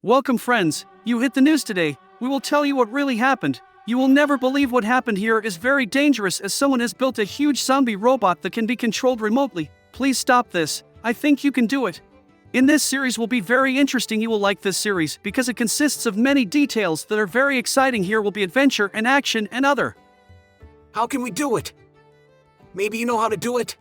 Welcome, friends. You hit the news today. We will tell you what really happened. You will never believe what happened here is very dangerous as someone has built a huge zombie robot that can be controlled remotely. Please stop this. I think you can do it. In this series will be very interesting. You will like this series because it consists of many details that are very exciting. Here will be adventure and action and other. How can we do it? Maybe you know how to do it?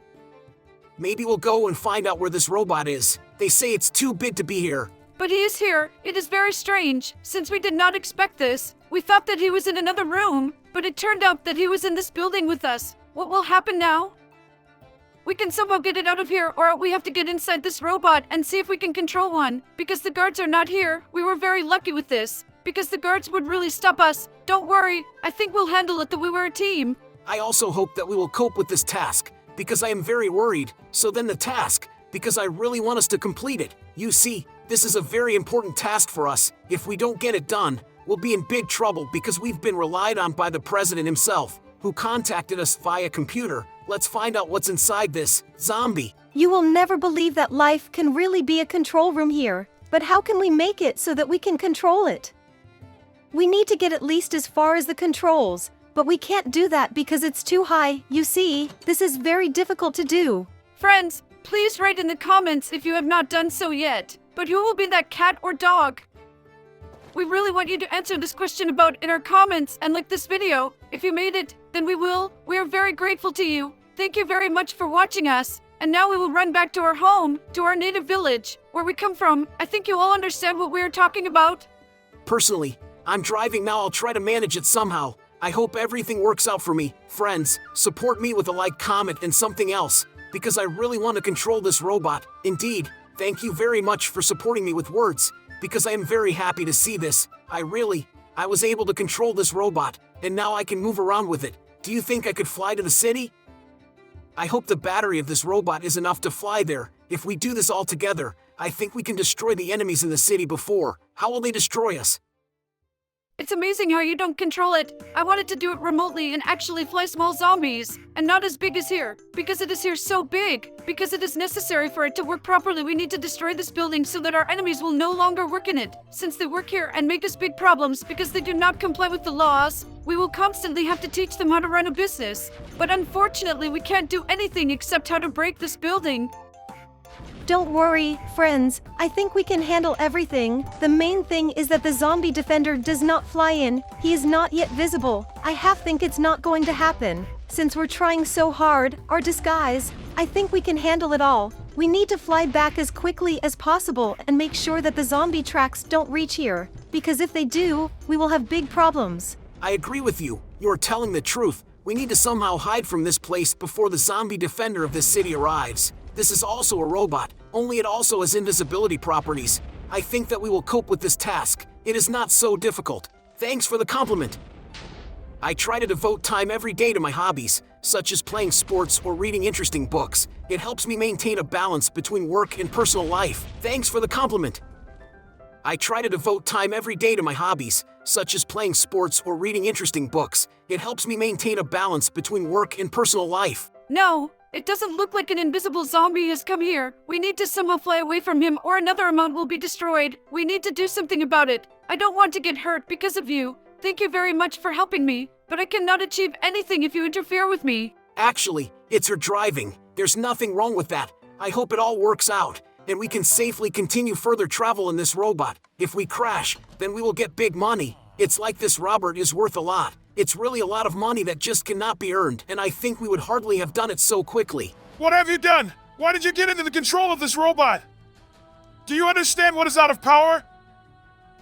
Maybe we'll go and find out where this robot is. They say it's too big to be here. But he is here. It is very strange, since we did not expect this. We thought that he was in another room, but it turned out that he was in this building with us. What will happen now? We can somehow get it out of here, or we have to get inside this robot and see if we can control one. Because the guards are not here, we were very lucky with this. Because the guards would really stop us. Don't worry, I think we'll handle it that we were a team. I also hope that we will cope with this task, because I am very worried. So then the task, because I really want us to complete it. You see, this is a very important task for us. If we don't get it done, we'll be in big trouble because we've been relied on by the president himself, who contacted us via computer. Let's find out what's inside this zombie. You will never believe that life can really be a control room here. But how can we make it so that we can control it? We need to get at least as far as the controls, but we can't do that because it's too high. You see, this is very difficult to do. Friends, please write in the comments if you have not done so yet. But who will be that cat or dog? We really want you to answer this question in our comments and like this video. If you made it, then we will. We are very grateful to you. Thank you very much for watching us. And now we will run back to our home, to our native village, where we come from. I think you all understand what we are talking about. Personally, I'm driving now. I'll try to manage it somehow. I hope everything works out for me. Friends, support me with a like, comment, and something else, because I really want to control this robot. Indeed, thank you very much for supporting me with words, because I am very happy to see this. I was able to control this robot, and now I can move around with it. Do you think I could fly to the city? I hope the battery of this robot is enough to fly there. If we do this all together, I think we can destroy the enemies in the city before. How will they destroy us? It's amazing how you don't control it. I wanted to do it remotely and actually fly small zombies, and not as big as here, because it is here so big. Because it is necessary for it to work properly, we need to destroy this building so that our enemies will no longer work in it. Since they work here and make us big problems because they do not comply with the laws, we will constantly have to teach them how to run a business. But unfortunately, we can't do anything except how to break this building. Don't worry, friends. I think we can handle everything. The main thing is that the zombie defender does not fly in. He is not yet visible. I think it's not going to happen. Since we're trying so hard, our disguise, I think we can handle it all. We need to fly back as quickly as possible and make sure that the zombie tracks don't reach here. Because if they do, we will have big problems. I agree with you. You're telling the truth. We need to somehow hide from this place before the zombie defender of this city arrives. This is also a robot, only it also has invisibility properties. I think that we will cope with this task. It is not so difficult. Thanks for the compliment. I try to devote time every day to my hobbies, such as playing sports or reading interesting books. It helps me maintain a balance between work and personal life. Thanks for the compliment. I try to devote time every day to my hobbies, such as playing sports or reading interesting books. It helps me maintain a balance between work and personal life. No. It doesn't look like an invisible zombie has come here. We need to somehow fly away from him or another amount will be destroyed. We need to do something about it. I don't want to get hurt because of you. Thank you very much for helping me, but I cannot achieve anything if you interfere with me. Actually, it's her driving. There's nothing wrong with that. I hope it all works out, and we can safely continue further travel in this robot. If we crash, then we will get big money. It's like this Robert is worth a lot. It's really a lot of money that just cannot be earned, and I think we would hardly have done it so quickly. What have you done? Why did you get into the control of this robot? Do you understand what is out of power?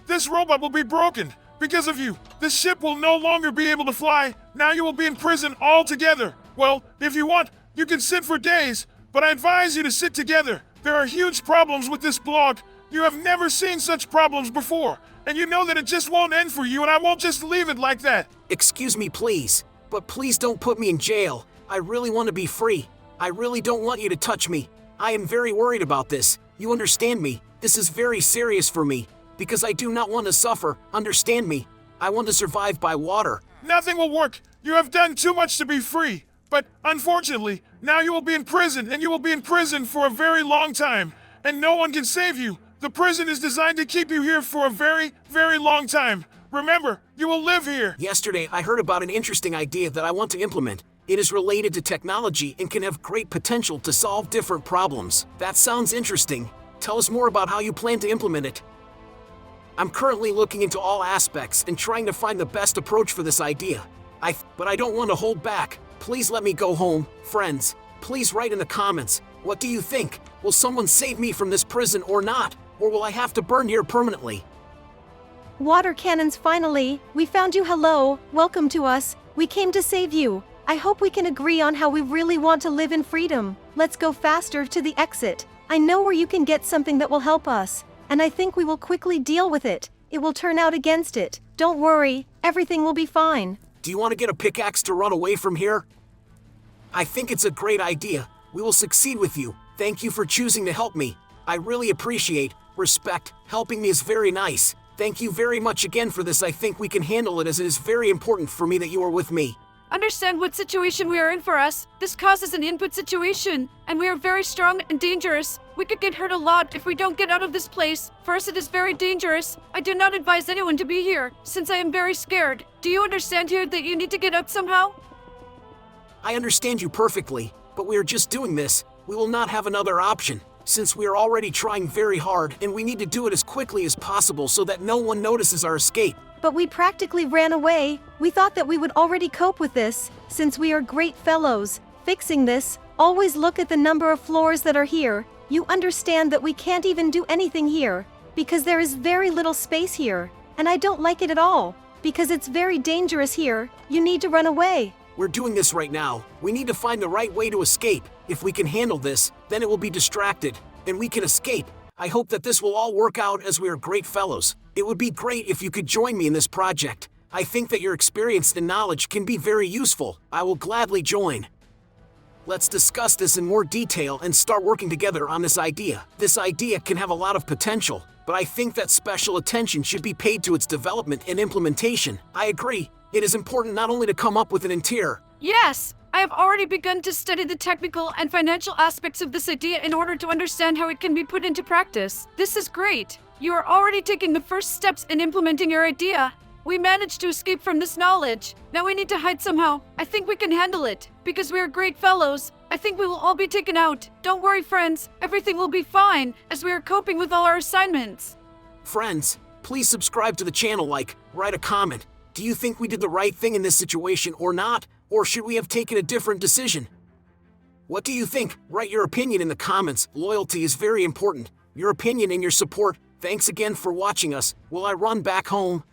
This robot will be broken because of you. This ship will no longer be able to fly. Now you will be in prison altogether. Well, if you want, you can sit for days, but I advise you to sit together. There are huge problems with this blog. You have never seen such problems before. And you know that it just won't end for you, and I won't just leave it like that. Excuse me, please. But please don't put me in jail. I really want to be free. I really don't want you to touch me. I am very worried about this. You understand me? This is very serious for me. Because I do not want to suffer. Understand me? I want to survive by water. Nothing will work. You have done too much to be free. But unfortunately, now you will be in prison, and you will be in prison for a very long time. And no one can save you. The prison is designed to keep you here for a very, very long time. Remember, you will live here. Yesterday, I heard about an interesting idea that I want to implement. It is related to technology and can have great potential to solve different problems. That sounds interesting. Tell us more about how you plan to implement it. I'm currently looking into all aspects and trying to find the best approach for this idea. But I don't want to hold back. Please let me go home. Friends, please write in the comments. What do you think? Will someone save me from this prison or not? Or will I have to burn here permanently? Water cannons, finally! We found you. Hello, welcome to us. We came to save you. I hope we can agree on how we really want to live in freedom. Let's go faster to the exit. I know where you can get something that will help us, and I think we will quickly deal with it. It will turn out against it. Don't worry, everything will be fine. Do you want to get a pickaxe to run away from here? I think it's a great idea. We will succeed with you. Thank you for choosing to help me. I really appreciate, respect, helping me is very nice. Thank you very much again for this. I think we can handle it, as it is very important for me that you are with me. Understand what situation we are in for us. This causes an input situation, and we are very strong and dangerous. We could get hurt a lot if we don't get out of this place. For us, it is very dangerous. I do not advise anyone to be here, since I am very scared. Do you understand here that you need to get out somehow? I understand you perfectly, but we are just doing this. We will not have another option, since we are already trying very hard, and we need to do it as quickly as possible so that no one notices our escape. But we practically ran away. We thought that we would already cope with this, since we are great fellows. Fixing this, always look at the number of floors that are here. You understand that we can't even do anything here, because there is very little space here, and I don't like it at all, because it's very dangerous here. You need to run away. We're doing this right now. We need to find the right way to escape. If we can handle this, then it will be distracted, and we can escape. I hope that this will all work out, as we are great fellows. It would be great if you could join me in this project. I think that your experience and knowledge can be very useful. I will gladly join. Let's discuss this in more detail and start working together on this idea. This idea can have a lot of potential, but I think that special attention should be paid to its development and implementation. I agree. It is important not only to come up with an interior. Yes! I have already begun to study the technical and financial aspects of this idea in order to understand how it can be put into practice. This is great. You are already taking the first steps in implementing your idea. We managed to escape from this knowledge. Now we need to hide somehow. I think we can handle it. Because we are great fellows, I think we will all be taken out. Don't worry, friends. Everything will be fine, as we are coping with all our assignments. Friends, please subscribe to the channel, write a comment. Do you think we did the right thing in this situation or not? Or should we have taken a different decision? What do you think? Write your opinion in the comments. Loyalty is very important. Your opinion and your support. Thanks again for watching us. Will I run back home?